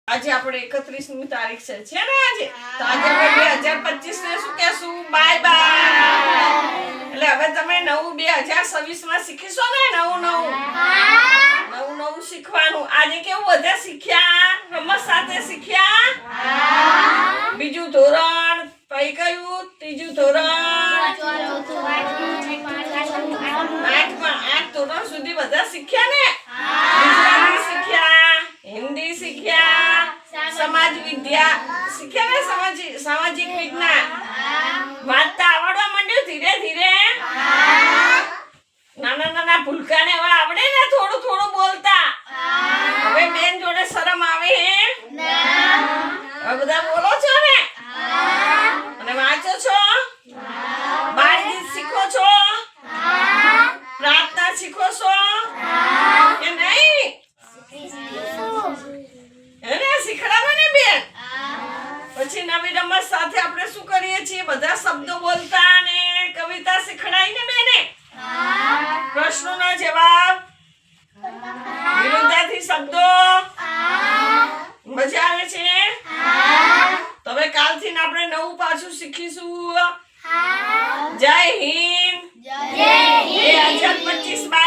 આજે આપણે 31મી તારીખ છે ને આજે તો આજે આપણે 2025 ને શું કહેશું બાય બાય એટલે હવે તમે નવું 2026 માં શીખીશો ને નવું શીખવાનું આજે કેવું બધા શીખ્યા રમત સાથે શીખ્યા બીજું ધોરણ પછી કયું ત્રીજું ધોરણ 8 ધોરણ સુધી બધા શીખ્યા ને ગુજરાતી શીખ્યા हिंदी सीख्या समाज विद्या सीख्या ने सामाजिक विज्ञान वांचता आवडवा માંડ્યું ધીરે ધીરે નાના ભૂલકાને હવે આવડે ને થોડું બોલતા હવે બેન જોડે શરમ આવે હવે બધા બોલો છો ને અને વાંચો છો બાળ ગીત શીખો છો પ્રાર્થના શીખો છો કે નહીં શીખડાવો ને બેન પછી નવી રમત સાથે આપણે શું કરીએ છીએ બધા શબ્દો બોલતા અને કવિતા શીખડાઈ ને બેને પ્રશ્નોના જવાબ વિરુદ્ધાર્થી શબ્દો મજા આવે છે તો હવે કાલથી આપણે નવું પાછું શીખીશું જય હિન્દ 2025